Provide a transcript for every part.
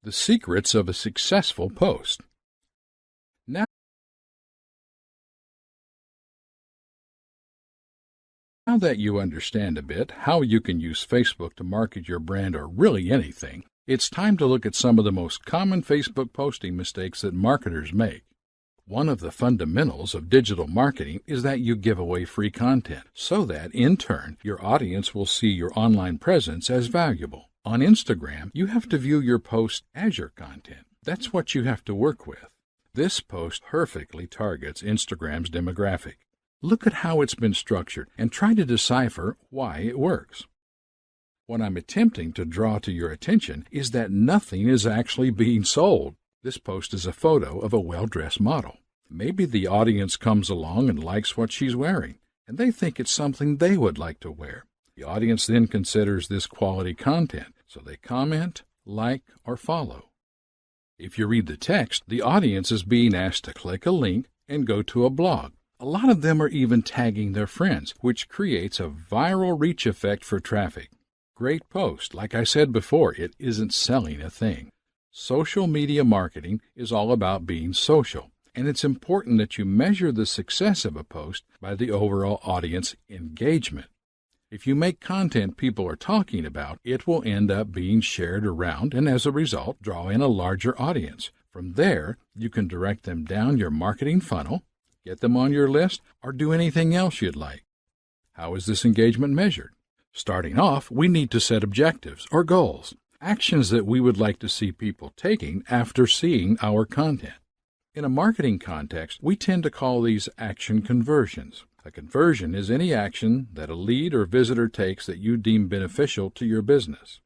The secrets of a successful post. Now that you understand a bit how you can use Facebook to market your brand or really anything, it's time to look at some of the most common Facebook posting mistakes that marketers make. One of the fundamentals of digital marketing is that you give away free content so that, in turn, your audience will see your online presence as valuable. On Instagram, you have to view your post as your content. That's what you have to work with. This post perfectly targets Instagram's demographic. Look at how it's been structured and try to decipher why it works. What I'm attempting to draw to your attention is that nothing is actually being sold. This post is a photo of a well-dressed model. Maybe the audience comes along and likes what she's wearing, and they think it's something they would like to wear. The audience then considers this quality content, so they comment, like, or follow. If you read the text, the audience is being asked to click a link and go to a blog. A lot of them are even tagging their friends, which creates a viral reach effect for traffic. Great post. Like I said before, it isn't selling a thing. Social media marketing is all about being social, and it's important that you measure the success of a post by the overall audience engagement. If you make content people are talking about, it will end up being shared around and as a result draw in a larger audience. From there, you can direct them down your marketing funnel, get them on your list, or do anything else you'd like. How is this engagement measured? Starting off, we need to set objectives or goals, actions that we would like to see people taking after seeing our content. In a marketing context, we tend to call these action conversions. A conversion is any action that a lead or visitor takes that you deem beneficial to your business.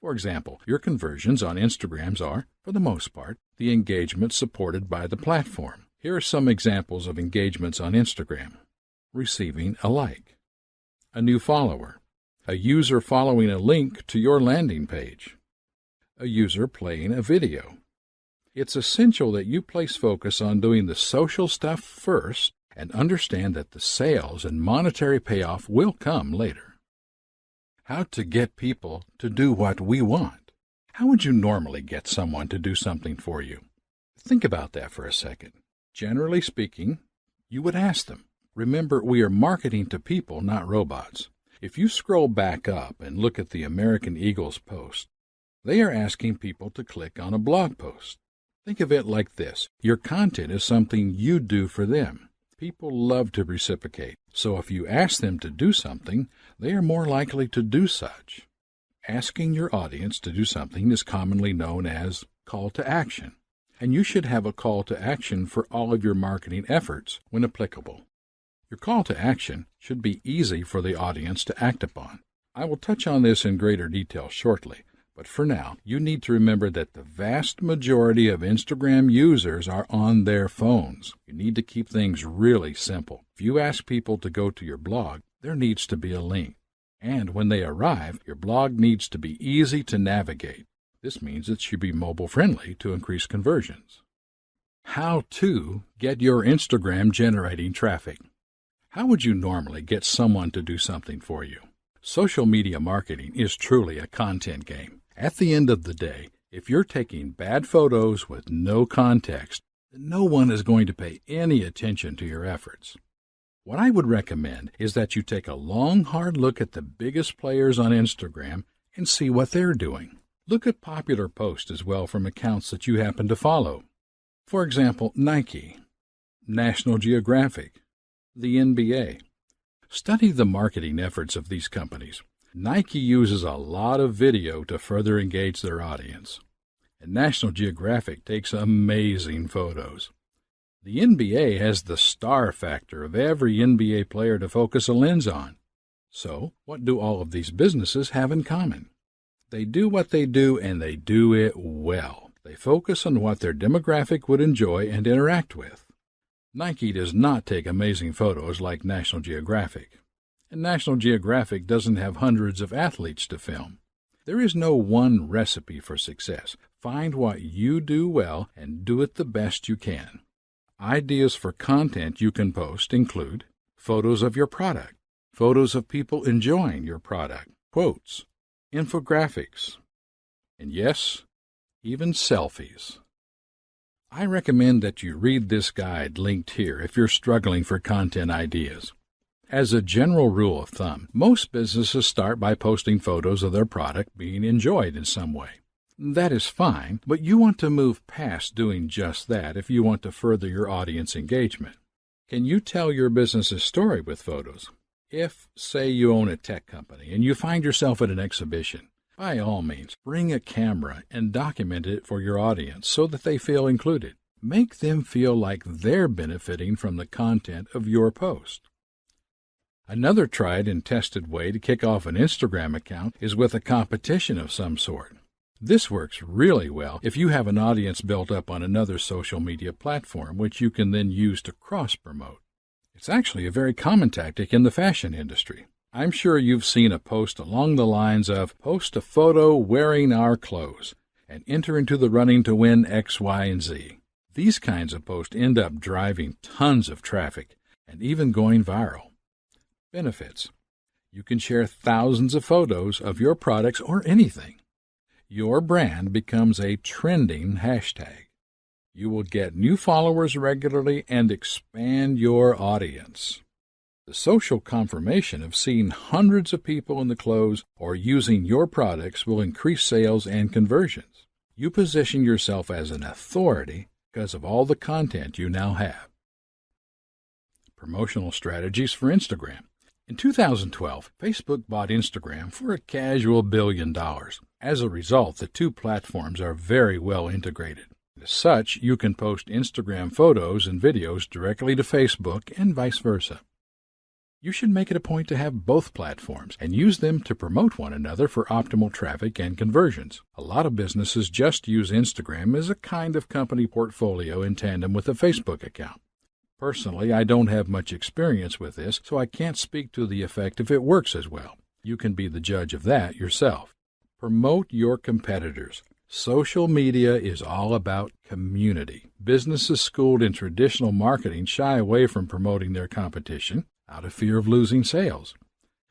For example, your conversions on Instagrams are, for the most part, the engagement supported by the platform. Here are some examples of engagements on Instagram. Receiving a like, a new follower, a user following a link to your landing page, a user playing a video. It's essential that you place focus on doing the social stuff first and understand that the sales and monetary payoff will come later. How to get people to do what we want. How would you normally get someone to do something for you? Think about that for a second. Generally speaking, you would ask them. Remember, we are marketing to people, not robots. If you scroll back up and look at the American Eagle's post, they are asking people to click on a blog post. Think of it like this. Your content is something you do for them. People love to reciprocate, so if you ask them to do something, they are more likely to do such. Asking your audience to do something is commonly known as call to action, and you should have a call to action for all of your marketing efforts when applicable. Your call to action should be easy for the audience to act upon. I will touch on this in greater detail shortly, but for now, you need to remember that the vast majority of Instagram users are on their phones. You need to keep things really simple. If you ask people to go to your blog, there needs to be a link. And when they arrive, your blog needs to be easy to navigate. This means it should be mobile-friendly to increase conversions. How to get your Instagram generating traffic. How would you normally get someone to do something for you? Social media marketing is truly a content game. At the end of the day, if you're taking bad photos with no context, then no one is going to pay any attention to your efforts. What I would recommend is that you take a long, hard look at the biggest players on Instagram and see what they're doing. Look at popular posts as well from accounts that you happen to follow. For example, Nike, National Geographic, the NBA. Study the marketing efforts of these companies. Nike uses a lot of video to further engage their audience, and National Geographic takes amazing photos. The NBA has the star factor of every NBA player to focus a lens on. So, what do all of these businesses have in common? They do what they do, and they do it well. They focus on what their demographic would enjoy and interact with. Nike does not take amazing photos like National Geographic, and National Geographic doesn't have hundreds of athletes to film. There is no one recipe for success. Find what you do well and do it the best you can. Ideas for content you can post include photos of your product, photos of people enjoying your product, quotes, infographics, and yes, even selfies. I recommend that you read this guide linked here if you're struggling for content ideas. As a general rule of thumb, most businesses start by posting photos of their product being enjoyed in some way. That is fine, but you want to move past doing just that if you want to further your audience engagement. Can you tell your business's story with photos? If, say, you own a tech company and you find yourself at an exhibition, by all means, bring a camera and document it for your audience so that they feel included. Make them feel like they're benefiting from the content of your post. Another tried and tested way to kick off an Instagram account is with a competition of some sort. This works really well if you have an audience built up on another social media platform, which you can then use to cross-promote. It's actually a very common tactic in the fashion industry. I'm sure you've seen a post along the lines of, "Post a photo wearing our clothes and enter into the running to win X, Y, and Z." These kinds of posts end up driving tons of traffic and even going viral. Benefits: you can share thousands of photos of your products or anything. Your brand becomes a trending hashtag. You will get new followers regularly and expand your audience. The social confirmation of seeing hundreds of people in the clothes or using your products will increase sales and conversions. You position yourself as an authority because of all the content you now have. Promotional strategies for Instagram. In 2012, Facebook bought Instagram for a casual $1 billion. As a result, the two platforms are very well integrated. As such, you can post Instagram photos and videos directly to Facebook and vice versa. You should make it a point to have both platforms and use them to promote one another for optimal traffic and conversions. A lot of businesses just use Instagram as a kind of company portfolio in tandem with a Facebook account. Personally, I don't have much experience with this, so I can't speak to the effect if it works as well. You can be the judge of that yourself. Promote your competitors. Social media is all about community. Businesses schooled in traditional marketing shy away from promoting their competition out of fear of losing sales.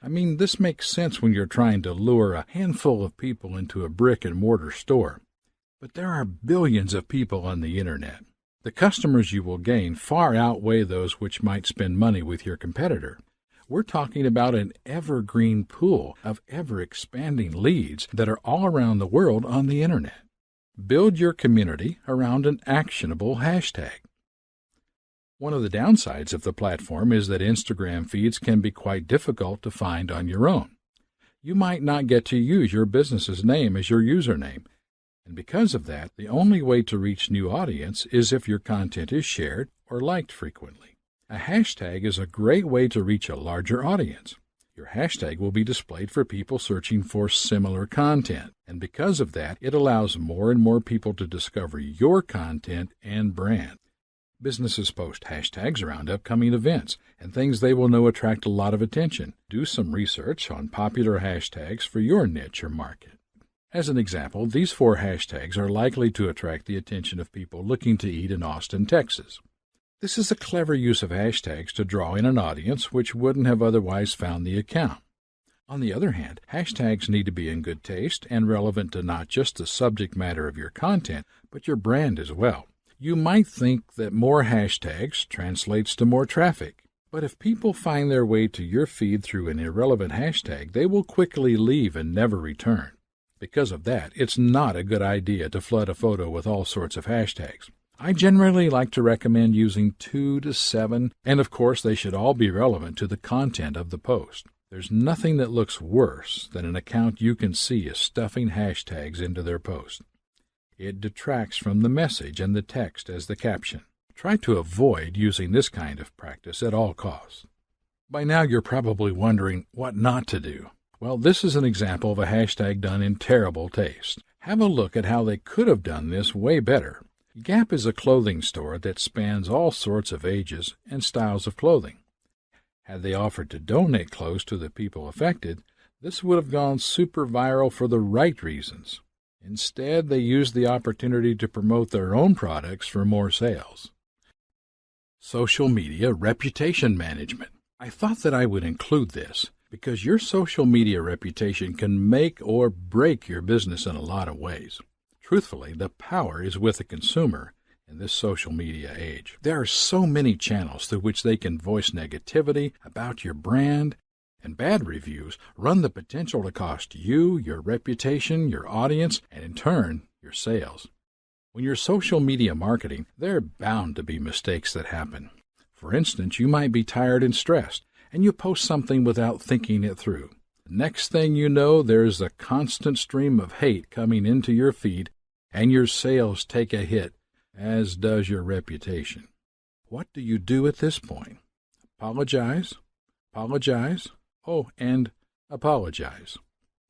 I mean, this makes sense when you're trying to lure a handful of people into a brick-and-mortar store. But there are billions of people on the Internet. The customers you will gain far outweigh those which might spend money with your competitor. We're talking about an evergreen pool of ever-expanding leads that are all around the world on the Internet. Build your community around an actionable hashtag. One of the downsides of the platform is that Instagram feeds can be quite difficult to find on your own. You might not get to use your business's name as your username, and because of that, the only way to reach new audience is if your content is shared or liked frequently. A hashtag is a great way to reach a larger audience. Your hashtag will be displayed for people searching for similar content, and because of that, it allows more and more people to discover your content and brand. Businesses post hashtags around upcoming events and things they will know attract a lot of attention. Do some research on popular hashtags for your niche or market. As an example, these 4 hashtags are likely to attract the attention of people looking to eat in Austin, Texas. This is a clever use of hashtags to draw in an audience which wouldn't have otherwise found the account. On the other hand, hashtags need to be in good taste and relevant to not just the subject matter of your content, but your brand as well. You might think that more hashtags translates to more traffic, but if people find their way to your feed through an irrelevant hashtag, they will quickly leave and never return. Because of that, it's not a good idea to flood a photo with all sorts of hashtags. I generally like to recommend using 2 to 7, and of course they should all be relevant to the content of the post. There's nothing that looks worse than an account you can see is stuffing hashtags into their post. It detracts from the message and the text as the caption. Try to avoid using this kind of practice at all costs. By now you're probably wondering what not to do. Well, this is an example of a hashtag done in terrible taste. Have a look at how they could have done this way better. Gap is a clothing store that spans all sorts of ages and styles of clothing. Had they offered to donate clothes to the people affected, this would have gone super viral for the right reasons. Instead, they used the opportunity to promote their own products for more sales. Social media reputation management. I thought that I would include this because your social media reputation can make or break your business in a lot of ways. Truthfully, the power is with the consumer in this social media age. There are so many channels through which they can voice negativity about your brand, and bad reviews run the potential to cost you, your reputation, your audience, and in turn, your sales. When you're social media marketing, there are bound to be mistakes that happen. For instance, you might be tired and stressed, and you post something without thinking it through. The next thing you know, there's a constant stream of hate coming into your feed, and your sales take a hit, as does your reputation. What do you do at this point? Apologize? Apologize? Oh, and apologize.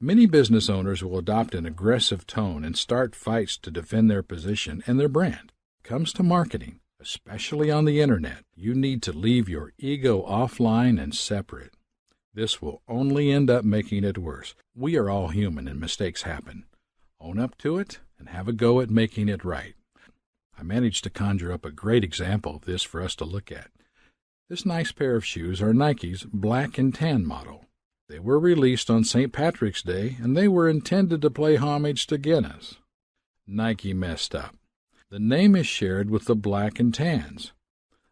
Many business owners will adopt an aggressive tone and start fights to defend their position and their brand. When it comes to marketing, especially on the internet, you need to leave your ego offline and separate. This will only end up making it worse. We are all human and mistakes happen. Own up to it and have a go at making it right. I managed to conjure up a great example of this for us to look at. This nice pair of shoes are Nike's black and tan model. They were released on St. Patrick's Day, and they were intended to pay homage to Guinness. Nike messed up. The name is shared with the black and tans,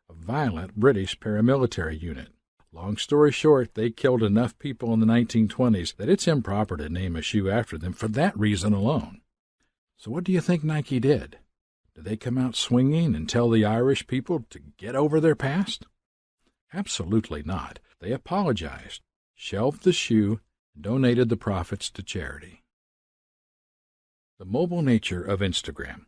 a violent British paramilitary unit. Long story short, they killed enough people in the 1920s that it's improper to name a shoe after them for that reason alone. So what do you think Nike did? Did they come out swinging and tell the Irish people to get over their past? Absolutely not. They apologized, shelved the shoe, and donated the profits to charity. The mobile nature of Instagram.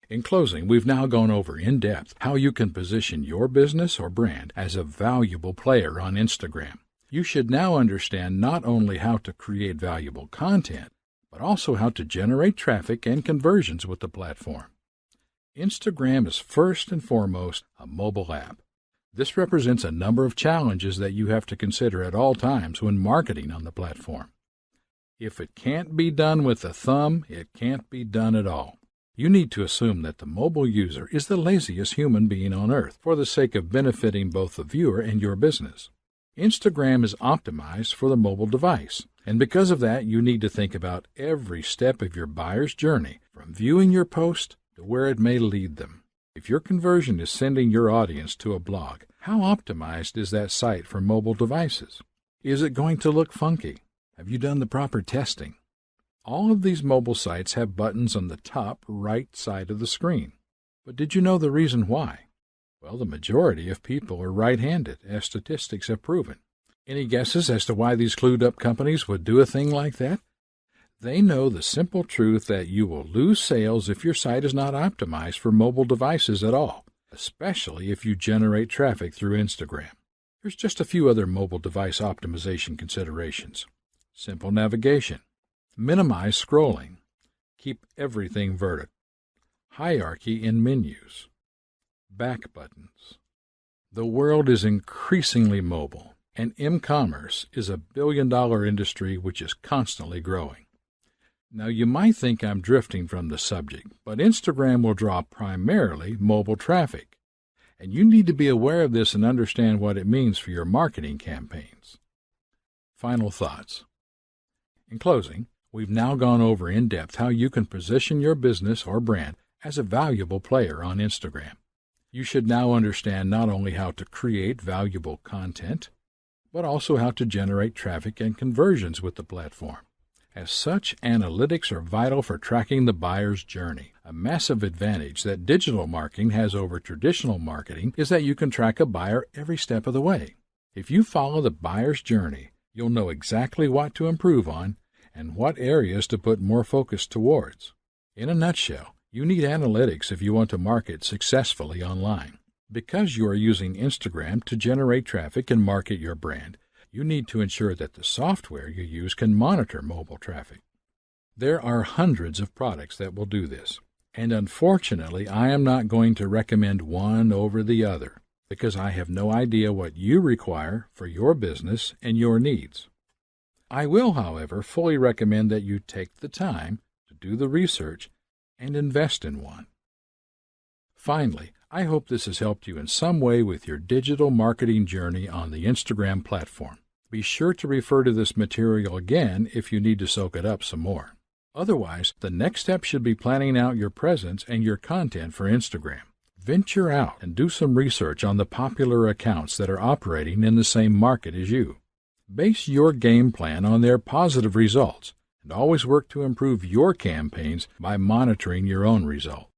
In closing, we've now gone over in depth how you can position your business or brand as a valuable player on Instagram. You should now understand not only how to create valuable content, but also how to generate traffic and conversions with the platform. Instagram is first and foremost a mobile app. This represents a number of challenges that you have to consider at all times when marketing on the platform. If it can't be done with a thumb, it can't be done at all. You need to assume that the mobile user is the laziest human being on earth for the sake of benefiting both the viewer and your business. Instagram is optimized for the mobile device, and because of that, you need to think about every step of your buyer's journey, from viewing your post to where it may lead them. If your conversion is sending your audience to a blog, how optimized is that site for mobile devices? Is it going to look funky? Have you done the proper testing? All of these mobile sites have buttons on the top right side of the screen. But did you know the reason why? Well, the majority of people are right-handed, as statistics have proven. Any guesses as to why these clued-up companies would do a thing like that? They know the simple truth that you will lose sales if your site is not optimized for mobile devices at all, especially if you generate traffic through Instagram. Here's just a few other mobile device optimization considerations. Simple navigation. Minimize scrolling. Keep everything vertical. Hierarchy in menus. Back buttons. The world is increasingly mobile, and e-commerce is a billion-dollar industry which is constantly growing. Now, you might think I'm drifting from the subject, but Instagram will draw primarily mobile traffic, and you need to be aware of this and understand what it means for your marketing campaigns. Final thoughts. In closing, we've now gone over in depth how you can position your business or brand as a valuable player on Instagram. You should now understand not only how to create valuable content, but also how to generate traffic and conversions with the platform. As such, analytics are vital for tracking the buyer's journey. A massive advantage that digital marketing has over traditional marketing is that you can track a buyer every step of the way. If you follow the buyer's journey, you'll know exactly what to improve on and what areas to put more focus towards. In a nutshell, you need analytics if you want to market successfully online. Because you are using Instagram to generate traffic and market your brand, you need to ensure that the software you use can monitor mobile traffic. There are hundreds of products that will do this, and unfortunately, I am not going to recommend one over the other because I have no idea what you require for your business and your needs. I will, however, fully recommend that you take the time to do the research and invest in one. Finally, I hope this has helped you in some way with your digital marketing journey on the Instagram platform. Be sure to refer to this material again if you need to soak it up some more. Otherwise, the next step should be planning out your presence and your content for Instagram. Venture out and do some research on the popular accounts that are operating in the same market as you. Base your game plan on their positive results, and always work to improve your campaigns by monitoring your own results.